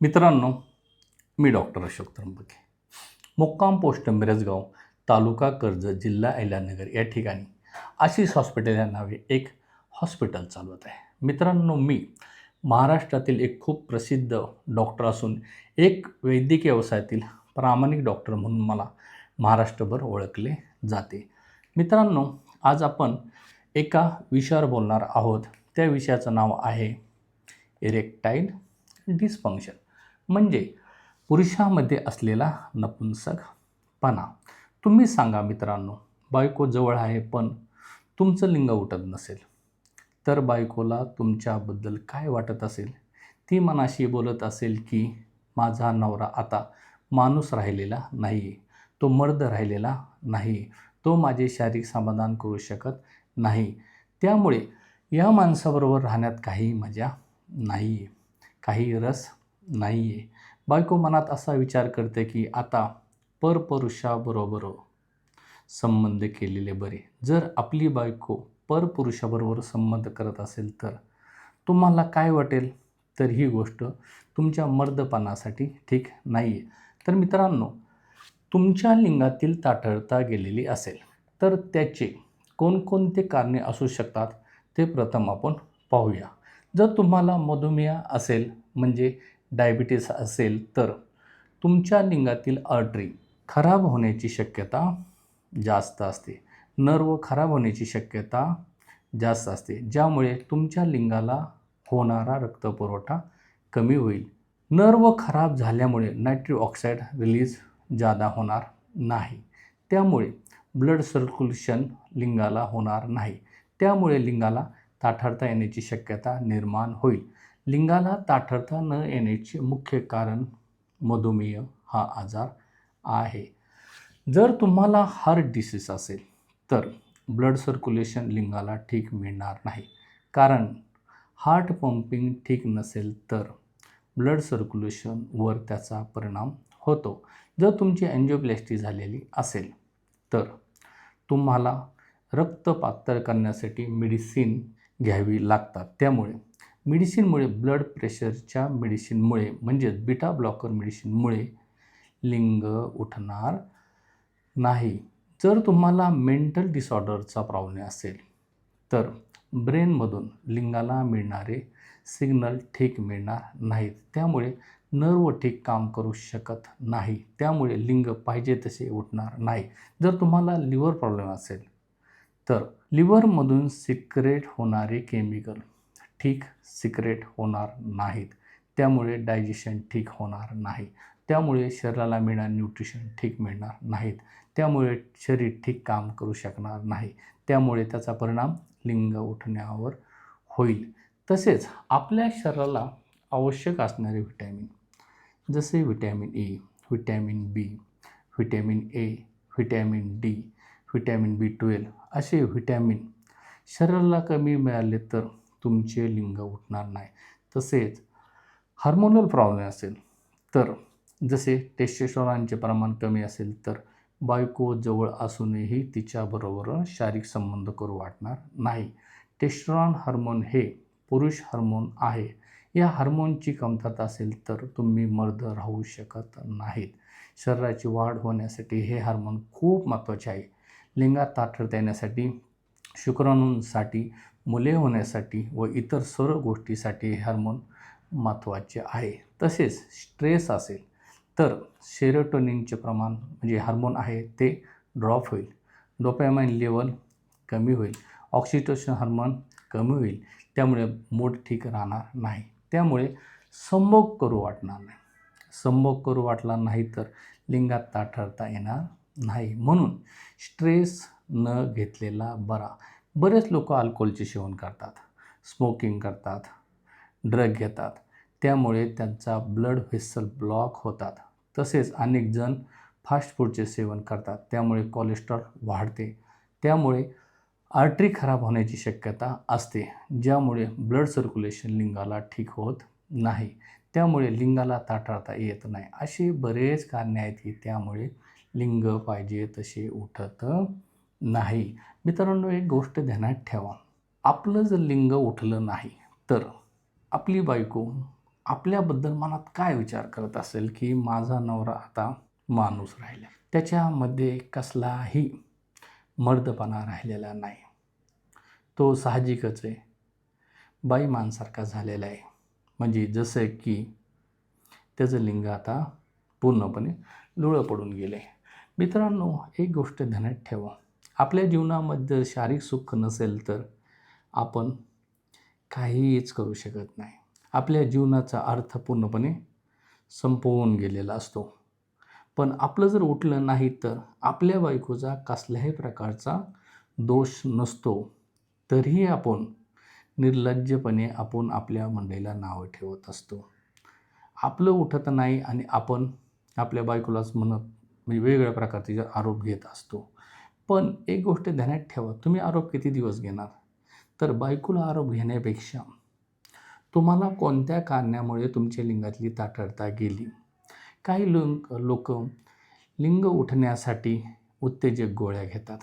मित्रांनो, मी डॉक्टर अशोक त्र्यंबके. मुक्काम पोस्ट मिरजगाव, तालुका कर्जत, जिल्हा अहिल्यानगर या ठिकाणी आशिष हॉस्पिटल या नावे एक हॉस्पिटल चालवत आहे. मित्रांनो, मी महाराष्ट्रातील एक खूप प्रसिद्ध डॉक्टर असून एक वैद्यकीय व्यवसायातील प्रामाणिक डॉक्टर म्हणून मला महाराष्ट्रभर ओळखले जाते. मित्रांनो, आज आपण एका विषयावर बोलणार आहोत. त्या विषयाचं नाव आहे इरेक्टाईल डिस्फंक्शन, म्हणजे पुरुषामध्ये असलेला नपुंसकपणा. तुम्ही सांगा मित्रांनो, बायको जवळ आहे पण तुमचं लिंग उठत नसेल तर बायकोला तुमच्याबद्दल काय वाटत असेल? ती मनाशी बोलत असेल की माझा नवरा आता माणूस राहिलेला नाही, तो मर्द राहिलेला नाही, तो माझे शारीरिक समाधान करू शकत नाही, त्यामुळे या माणसाबरोबर राहण्यात काही मजा नाही आहे, काही रस नाही आहे. बायको मनात असा विचार करते की आता परपुरुषाबरोबर संबंध केलेले बरे. जर आपली बायको परपुरुषाबरोबर संबंध करत असेल तर तुम्हाला काय वाटेल? तर ही गोष्ट तुमच्या मर्दपणासाठी ठीक नाही आहे. तर मित्रांनो, तुमच्या लिंगातील ताठरता गेलेली असेल तर त्याचे कोणकोणते कारणे असू शकतात ते प्रथम आपण पाहूया. जर तुम्हाला मधुमेह असेल, म्हणजे डायबिटीस असेल, तर तुमच्या लिंगातील आर्टरी खराब होण्याची शक्यता जास्त असते. नर्व खराब होण्याची शक्यता जास्त असते, ज्यामुळे तुमच्या लिंगाला होणारा रक्तपुरवठा कमी होईल. नर्व खराब झाल्यामुळे नायट्रिक ऑक्साईड रिलीज जादा होणार नाही, त्यामुळे ब्लड सर्क्युलेशन लिंगाला होणार नाही, त्यामुळे लिंगाला ताठरता येण्याची शक्यता निर्माण होईल. लिंगाला ताठरता न येण्याचे मुख्य कारण मधुमेह हा आजार आहे. जर तुम्हाला हार्ट डिसीज असेल तर ब्लड सर्क्युलेशन लिंगाला ठीक मिळणार नाही, कारण हार्ट पंपिंग ठीक नसेल तर ब्लड सर्क्युलेशनवर त्याचा परिणाम होतो. जर तुमची एन्जिओप्लास्टी झालेली असेल तर तुम्हाला रक्त पातळ करण्यासाठी मेडिसिन घ्यावी लागतात, त्यामुळे मेडिसिनमुळे ब्लड प्रेशरच्या मेडिसिनमुळे म्हणजेच बीटा ब्लॉकर मेडिसिनमुळे लिंग उठणार नाही. जर तुम्हाला मेंटल डिसऑर्डरचा प्रॉब्लेम असेल तर ब्रेनमधून लिंगाला मिळणारे सिग्नल ठीक मिळणार नाहीत, त्यामुळे नर्व ठीक काम करू शकत नाही, त्यामुळे लिंग पाहिजे तसे उठणार नाही. जर तुम्हाला लिव्हर प्रॉब्लेम असेल तर लिव्हरमधून सिक्रेट होणारे केमिकल ठीक सिक्रेट होणार नाहीत, त्यामुळे डायजेशन ठीक होणार नाही, त्यामुळे शरीराला मिळणारे न्यूट्रिशन ठीक मिळणार नाहीत, त्यामुळे शरीर ठीक काम करू शकणार नाही, त्यामुळे त्याचा परिणाम लिंग उठण्यावर होईल. तसेच आपल्या शरीराला आवश्यक असणारे व्हिटॅमिन, जसे vitamin A, vitamin B, vitamin A, vitamin D, vitamin B12 असे व्हिटॅमिन शरीराला कमी मिळाले तर तुमचे लिंग उठणार नाही. तसेच हार्मोनल प्रॉब्लेम असेल तर, जसे टेस्टोस्टेरॉनचे प्रमाण कमी असेल तर बायको जवळ असूनही तिच्याबरोबर शारीरिक संबंध करू वाटणार नाही. टेस्टोस्टेरॉन हार्मोन हे पुरुष हार्मोन आहे. या हार्मोनची कमतरता असेल तर तुम्ही मर्द राहू शकत नाहीत. शरीराची वाढ होण्यासाठी हे हार्मोन खूप महत्त्वाचे आहे. लिंगात ताठरता येण्यासाठी, शुक्राणूंसाठी, मुले होण्यासाठी व इतर सर्व गोष्टीसाठी हे हार्मोन महत्त्वाचे आहे. तसेच स्ट्रेस असेल तर सेरोटोनिनचे प्रमाण म्हणजे हार्मोन आहे ते ड्रॉप होईल, डोपामाइन लेवल कमी होईल, ऑक्सिटोसिन हार्मोन कमी होईल, त्यामुळे मूड ठीक राहणार नाही, त्यामुळे संभोग करू वाटणार नाही. संभोग करू वाटला नाही तर लिंगात ताठरता येणार नाही. म्हणून स्ट्रेस न घेतलेला बरा. बरेच लोक अल्कोहोलचे सेवन करतात, स्मोकिंग करतात, ड्रग घेतात, त्यामुळे त्यांचा ब्लड व्हेसल ब्लॉक होतात. तसेच अनेक जण फास्ट फूडचे सेवन करतात, त्यामुळे कोलेस्ट्रॉल वाढते, त्यामुळे आर्टरी खराब होण्याची शक्यता असते, ज्यामुळे ब्लड सर्क्युलेशन लिंगाला ठीक होत नाही, त्यामुळे लिंगाला ताठरता येत नाही. असे बरेच कारणे आहेत की त्यामुळे लिंग पाहिजे तसे उठत नाही. मित्रांनो, एक गोष्ट ध्यानात ठेवा, आपलं जर लिंग उठलं नाही तर आपली बायको आपल्याबद्दल मनात काय विचार करत असेल की माझा नवरा आता माणूस राहिला, त्याच्यामध्ये कसलाही मर्दपणा राहिलेला नाही, तो साहजिकच आहे बाई माणसारखा झालेला आहे. म्हणजे जसं की त्याचं लिंग आता पूर्णपणे लुळं पडून गेले. मित्रांनो, एक गोष्ट ध्यानात ठेवा, आपल्या जीवनामध्ये शारीरिक सुख नसेल तर आपण काहीच करू शकत नाही. आपल्या जीवनाचा अर्थ पूर्णपणे संपवून गेलेला असतो. पण आपलं जर उठलं नाही तर आपल्या बायकोचा कसल्याही प्रकारचा दोष नसतो, तरीही आपण निर्लज्जपणे आपण आपल्या मंडळीला नावं ठेवत असतो. आपलं उठत नाही आणि आपण आपल्या बायकोलाच म्हणजे वेगवेगळ्या प्रकारचे आरोप घेत असतो. पण एक गोष्ट ध्यानात ठेवा, तुम्ही आरोप किती दिवस घेणार? तर बायकोला आरोप घेण्यापेक्षा तुम्हाला कोणत्या कारणामुळे तुमच्या लिंगातली ताठरता गेली. काही लोक लिंग उठण्यासाठी उत्तेजक गोळ्या घेतात.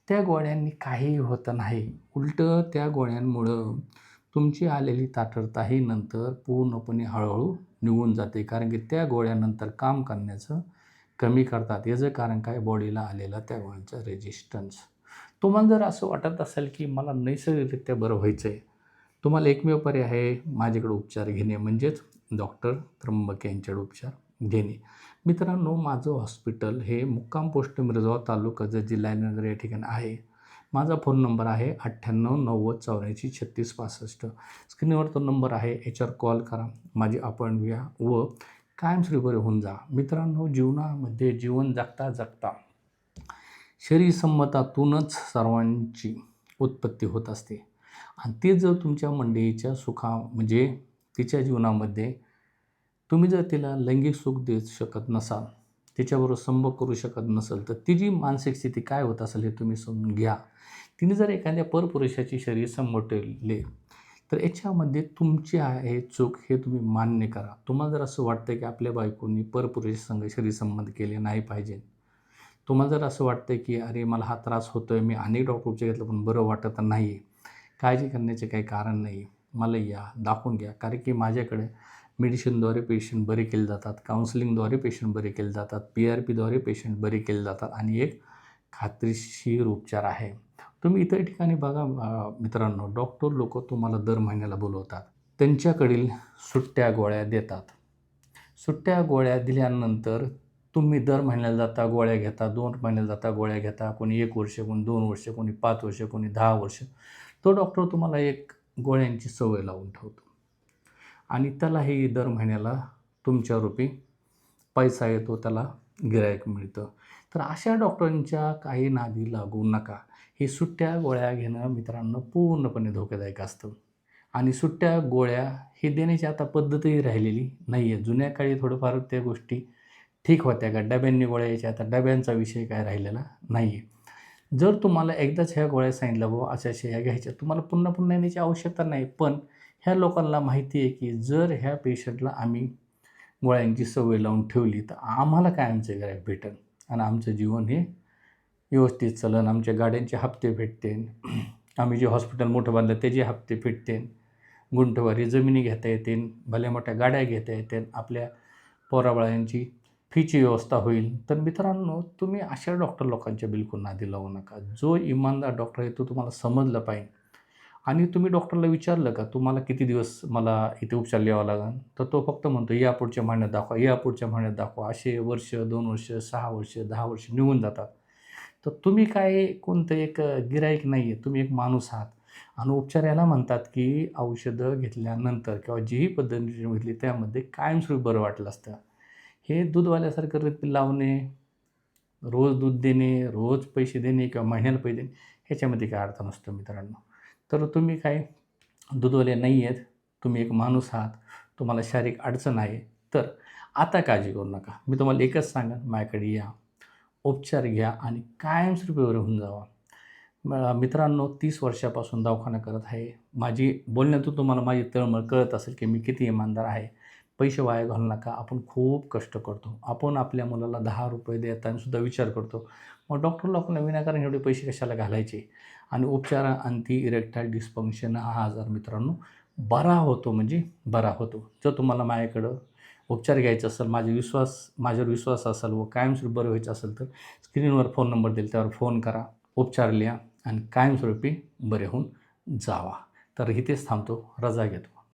त्या गोळ्यांनी काहीही होत नाही. उलटं त्या गोळ्यांमुळं तुमची आलेली ताठरताही नंतर पूर्णपणे हळूहळू निघून जाते. कारण की त्या गोळ्यानंतर काम करण्याचं कमी करतात. याचं कारण काय? बॉडीला आलेला त्या गोळ्यांचा रेजिस्टन्स. तुम्हाला जर असं वाटत असेल की मला नैसर्गिकरित्या बरं व्हायचं आहे, तुम्हाला एकमेव पर्याय आहे माझ्याकडे उपचार घेणे, म्हणजेच डॉक्टर त्र्यंबके यांच्याकडे उपचार घेणे. मित्रांनो, माझं हॉस्पिटल हे मुक्काम पोस्ट मिरजगाव, तालुका जत, जिल्हा अहिल्यानगर या ठिकाणी आहे. माझा फोन नंबर आहे 9890843665. स्क्रीनवर तो नंबर आहे, याच्यावर कॉल करा, माझी अपॉइंटमेंट घ्या व कायमस्वरूपी बरे होऊन जा. मित्रांनो, जीवनामध्ये जीवन जगता जगता शरीरसंमतातूनच सर्वांची उत्पत्ती होत असते. आणि ते जर तुमच्या मंडळीच्या म्हणजे तिच्या जीवनामध्ये तुम्ही जर तिला लैंगिक सुख देऊ शकत नसाल, तिच्याबरोबर संभोग करू शकत नसाल, तर तिची मानसिक स्थिती काय होत असेल हे तुम्ही समजून घ्या. तिने जर एखाद्या परपुरुषाची शरीर संभोगले तर याच्यामध्ये तुमची आहे चूक, हे तुम्ही मान्य करा. तुम्हाला जर असं वाटतं की आपल्या बायकोनी परपुरुषासंग शरीर संबंध केले नाही पाहिजे, तुम्हाला जर असं वाटतं की अरे मला हा त्रास होतो आहे, मी अनेक डॉक्टर उपचार घेतलं पण बरं वाटत नाही, काळजी करण्याचे काही कारण नाही, मला या दाखवून घ्या. कारण की माझ्याकडे मेडिसिनद्वारे पेशंट बरे केले जातात, काउन्सिलिंगद्वारे पेशंट बरे केले जातात, PRPद्वारे पेशंट बरे केले जातात आणि एक खात्रीशीर उपचार आहे. तुम्ही इतर ठिकाणी बघा मित्रांनो, डॉक्टर लोक तुम्हाला दर महिन्याला बोलवतात, त्यांच्याकडील सुट्ट्या गोळ्या देतात. सुट्ट्या गोळ्या दिल्यानंतर तुम्ही दर महिन्याला जाता, गोळ्या घेता, 2 महिन्याला जाता, गोळ्या घेता, कोणी 1 वर्ष, कोणी 2 वर्ष, कोणी 5 वर्ष, कोणी 10 वर्ष. तो डॉक्टर तुम्हाला एक गोळ्यांची सवय लावून ठेवतो आणि त्यालाही दर महिन्याला तुमच्या रूपी पैसा येतो, त्याला गिराईक मिळतं. तर अशा डॉक्टरांच्या काही नादी लागू नका. हे सुट्ट्या गोळ्या घेणं मित्रांनो पूर्णपणे धोकादायक असतं. आणि सुट्ट्या गोळ्या हे देण्याची आता पद्धतही राहिलेली नाही आहे. जुन्या काळी थोडंफार त्या गोष्टी ठीक होत्या का, डब्यांनी गोळ्या यायच्या, आता डब्यांचा विषय काय राहिलेला नाही आहे. जर तुम्हाला एकदाच ह्या गोळ्या सांगितल्या बाबा अशा ह्या घ्यायच्या, तुम्हाला पुन्हा पुन्हा येण्याची आवश्यकता नाही. पण ह्या लोकांना माहिती आहे की जर ह्या पेशंटला आम्ही गोळ्यांची सवय लावून ठेवली तर आम्हाला काय आमचे गिराईक भेटेल आणि आमचं जीवन हे व्यवस्थित चालेल, आमच्या गाड्यांचे हप्ते भेटतील, आम्ही जे हॉस्पिटल मोठं बांधलं त्याचे हप्ते भेटतील, गुंठवारी जमिनी घेता येतील, भल्या मोठ्या गाड्या घेता येतील, आपल्या पोराबाळांची फीची व्यवस्था होईल. तर मित्रांनो, तुम्ही अशा डॉक्टर लोकांच्या बिलकुल नादी लावू नका. जो इमानदार डॉक्टर आहे तो तुम्हाला समजलं पाहिजे. आणि तुम्ही डॉक्टरला विचारलं का तुम्हाला किती दिवस मला इथे उपचार लिहावा लागेल, तर तो फक्त म्हणतो या पुढच्या महिन्यात दाखवा, या पुढच्या महिन्यात दाखवा. असे वर्ष, 2 वर्ष, 6 वर्ष, 10 वर्ष निघून जातात. तर तुम्ही काय कोणतं एक गिराईक नाही आहे, तुम्ही एक माणूस आहात. आणि उपचार याला म्हणतात की औषधं घेतल्यानंतर किंवा जीही पद्धतीने घेतली त्यामध्ये कायमस्वरूपी बरं वाटलं असतं. हे दूधवाल्यासारखं रिपील लावणे, रोज दूध देणे, रोज पैसे देणे किंवा महिन्याला पैसे देणे, ह्याच्यामध्ये काय अर्थ नसतो मित्रांनो. तर तुम्ही काय दूधवाले नाही आहेत, तुम्ही एक माणूस आहात, तुम्हाला शारीरिक अडचण आहे, तर आता काळजी करू नका. मी तुम्हाला एकच सांगेन, माझ्याकडे या, उपचार घ्या आणि कायमस्वरूपी बरे होऊन जावा. मित्रांनो, 30 वर्षापासून दवाखाना करत आहे. माझी बोलण्यातून तुम्हाला माझी तळमळ कळत असेल की मी किती इमानदार आहे. पैसे वाया घालू नका. आपण खूप कष्ट करतो. आपण आपल्या मुलाला 10 रुपये देताना सुद्धा विचार करतो, मग डॉक्टर लोकांना विनाकारण एवढे पैसे कशाला घालायचे. आणि उपचार अँटी इरेक्टाईल डिस्फंक्शन हा आजार मित्रांनो बरा होतो म्हणजे बरा होतो. जर तुम्हाला माझ्याकडं उपचार घ्यायचा असेल, माझ्यावर विश्वास असेल व कायमस्वरूपी बरं व्हायचं असेल तर स्क्रीनवर फोन नंबर देईल त्यावर फोन करा, उपचार लिहा आणि कायमस्वरूपी बरे होऊन जावा. तर इथेच थांबतो, रजा घेतो.